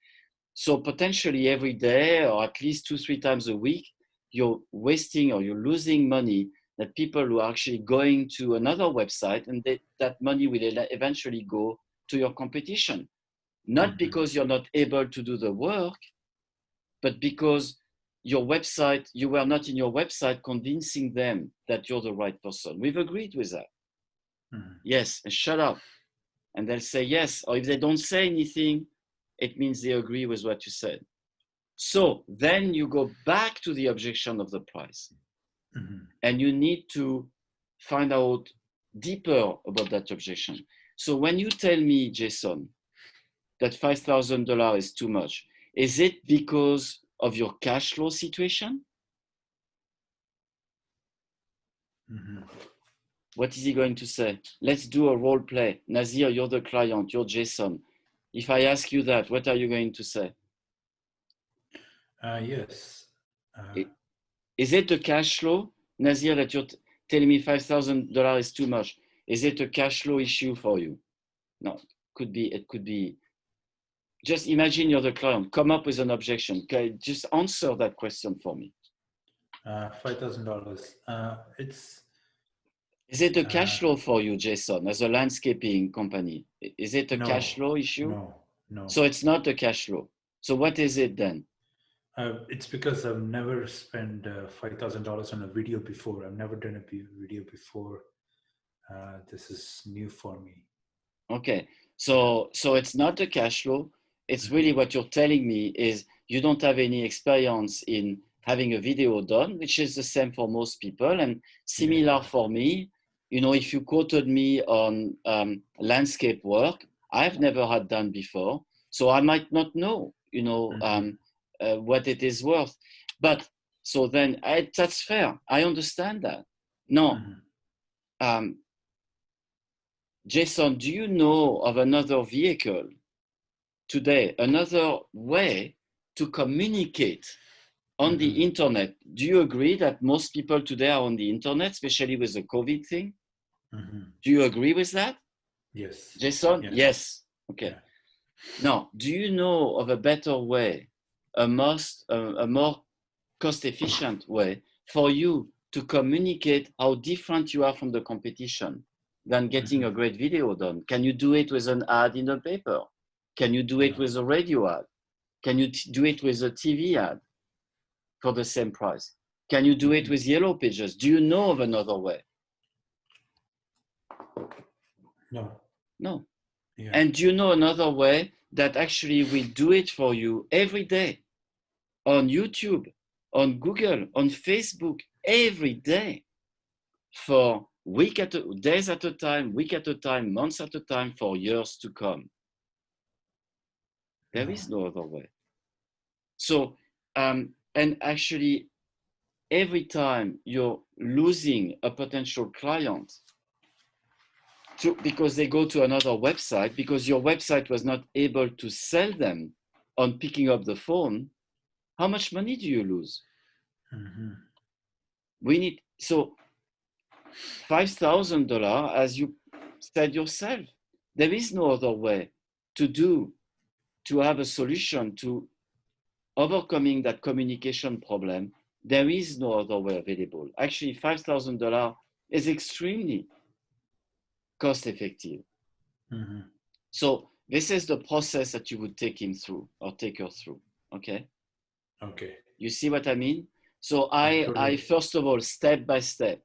So potentially every day or at least 2-3 times a week, you're wasting or you're losing money that people who are actually going to another website, and that money will eventually go to your competition. Not because you're not able to do the work, but because your website, you were not in your website convincing them that you're the right person. We've agreed with that. Yes, and shut up. And they'll say yes. Or if they don't say anything, it means they agree with what you said. So then you go back to the objection of the price. And you need to find out deeper about that objection. So when you tell me, Jason, that $5,000 is too much, is it because of your cash flow situation? Mm-hmm. What is he going to say? Let's do a role play. Nazeer, you're the client, you're Jason. If I ask you that, what are you going to say? Yes. Is it a cash flow? Nazeer, that you're telling me $5,000 is too much. Is it a cash flow issue for you? No, it could be. Just imagine you're the client. Come up with an objection. Okay, just answer that question for me. $5,000. Is it a cash flow for you, Jason, as a landscaping company? Is it a cash flow issue? No. So it's not a cash flow. So what is it then? It's because I've never spent $5,000 on a video before. I've never done a video before. This is new for me. Okay, so it's not a cash flow. It's really what you're telling me is you don't have any experience in having a video done, which is the same for most people and similar for me. You know, if you quoted me on landscape work, I've never had done before, so I might not know, you know, what it is worth. But so then that's fair. I understand that. No. Jason, do you know of another vehicle today, another way to communicate on the internet? Do you agree that most people today are on the internet, especially with the COVID thing? Do you agree with that? Yes. Jason? Yes. Okay. Yeah. Now, do you know of a better way, a more cost-efficient way for you to communicate how different you are from the competition than getting a great video done? Can you do it with an ad in a paper? Can you do it with a radio ad? Can you do it with a TV ad for the same price? Can you do it with Yellow Pages? Do you know of another way? No. Yeah. And do you know another way that actually will do it for you every day on YouTube, on Google, on Facebook, every day for days at a time, week at a time, months at a time, for years to come? There is no other way. So, and actually, every time you're losing a potential client because they go to another website, because your website was not able to sell them on picking up the phone, how much money do you lose? So $5,000, as you said yourself, there is no other way to have a solution to overcoming that communication problem. There is no other way available. Actually, $5,000 is extremely cost effective. So this is the process that you would take him through or take her through. Okay. You see what I mean? So I first of all, step by step,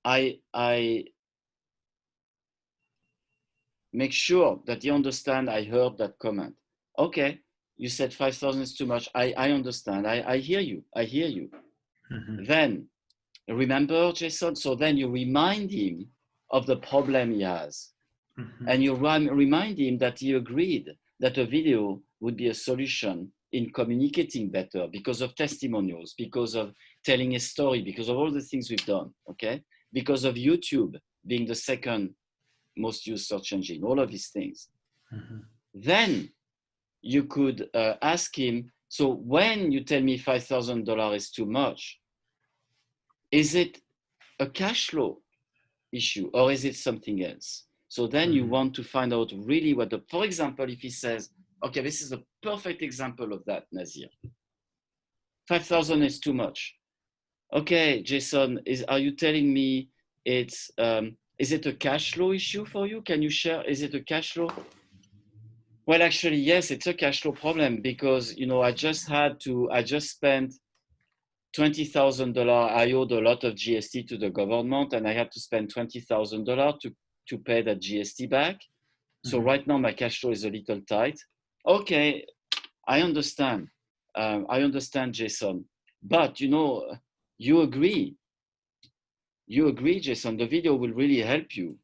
I make sure that you understand. I heard that comment. Okay, you said 5,000 is too much. I understand. I hear you. I hear you. Then remember, Jason. So then you remind him of the problem he has, and you remind him that he agreed that a video would be a solution in communicating better because of testimonials, because of telling a story, because of all the things we've done. Okay, because of YouTube being the second most used search engine, all of these things. Then you could ask him, so when you tell me $5,000 is too much, is it a cash flow issue or is it something else? So then you want to find out really what for example, if he says, okay, this is a perfect example of that, Nazeer. 5,000 is too much. Okay, Jason, are you telling me it's, is it a cash flow issue for you? Can you share, is it a cash flow? Well, actually, yes, it's a cash flow problem because, you know, I just spent $20,000. I owed a lot of GST to the government and I had to spend $20,000 to pay that GST back. So right now my cash flow is a little tight. Okay, I understand. I understand, Jason. But, you know, you agree You agree, Jason, the video will really help you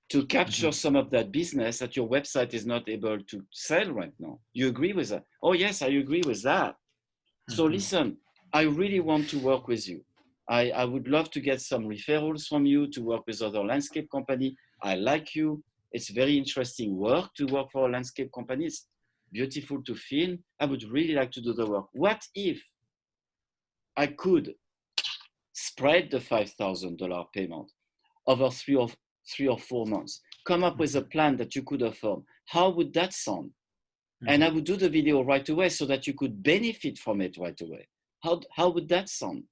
to capture some of that business that your website is not able to sell right now. You agree with that? Oh, yes, I agree with that. So listen, I really want to work with you. I would love to get some referrals from you to work with other landscape company. I like you. It's very interesting work to work for a landscape company. It's beautiful to film. I would really like to do the work. What if I could spread the $5,000 payment over three or 4 months? Come up with a plan that you could afford. How would that sound? And I would do the video right away so that you could benefit from it right away. How would that sound?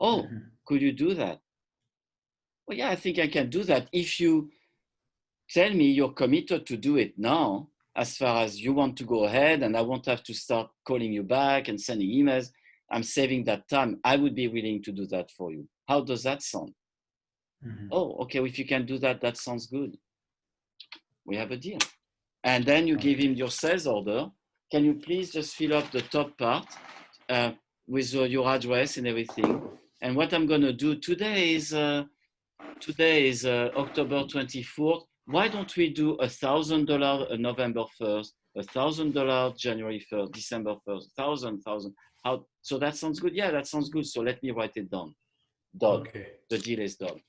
Oh, could you do that? Well, yeah, I think I can do that. If you tell me you're committed to do it now, as far as you want to go ahead and I won't have to start calling you back and sending emails, I'm saving that time. I would be willing to do that for you. How does that sound? Oh, okay, if you can do that, that sounds good. We have a deal. And then you give him your sales order. Can you please just fill up the top part with your address and everything? And what I'm going to do today is October 24th. Why don't we do $1,000 November 1st, $1,000 January 1st, December 1st, 1,000. How? So that sounds good. Yeah, that sounds good. So let me write it down. Done. Okay. The deal is done.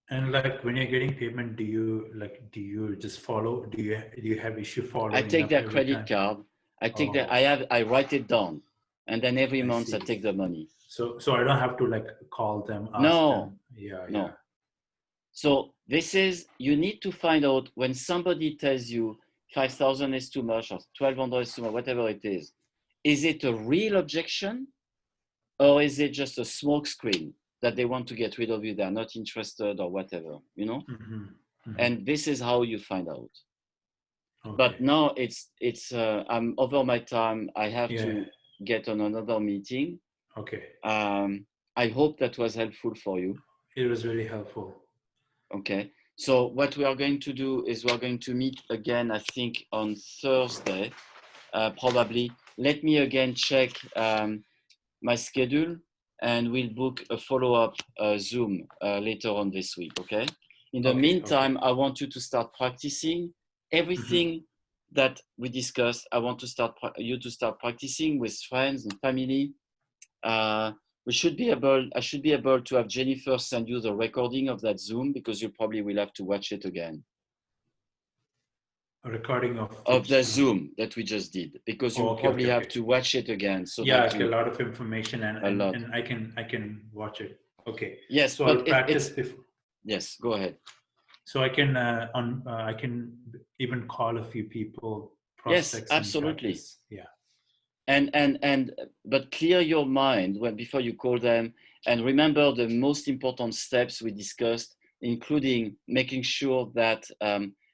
And like when you're getting payment, do you just follow? Do you have issue following? I take their credit card. I take that. I write it down, and then every month I take the money. So I don't have to like call them. Ask them. Yeah. No. Yeah. So this is, you need to find out when somebody tells you 5,000 is too much or 1,200 is too much, whatever it is it a real objection or is it just a smoke screen that they want to get rid of you? They're not interested or whatever, you know? And this is how you find out. Okay. But now I'm over my time. I have to get on another meeting. Okay. I hope that was helpful for you. It was really helpful. Okay. So what we are going to do is we're going to meet again, I think on Thursday, probably. Let me again check my schedule and we'll book a follow-up Zoom later on this week, okay? In the meantime, I want you to start practicing everything that we discussed. I want you to start practicing with friends and family. I should be able to have Jennifer send you the recording of that Zoom because you probably will have to watch it again. A recording of the Zoom that we just did because you probably have to watch it again. So it's a lot of information and I can watch it. Okay. Yes, so I'll practice Yes, go ahead. So I can even call a few people. Yes, absolutely. Yeah. But clear your mind before you call them and remember the most important steps we discussed, including making sure that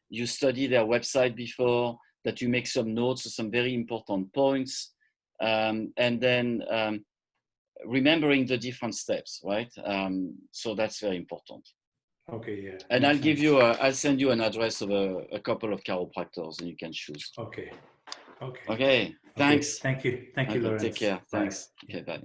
you study their website before, that you make some notes of some very important points, and then remembering the different steps, right? So that's very important. Okay, yeah. And I'll send you an address of a couple of chiropractors and you can choose. Okay. Okay, thanks. Thank you, Lawrence. Take care, thanks. Okay, bye.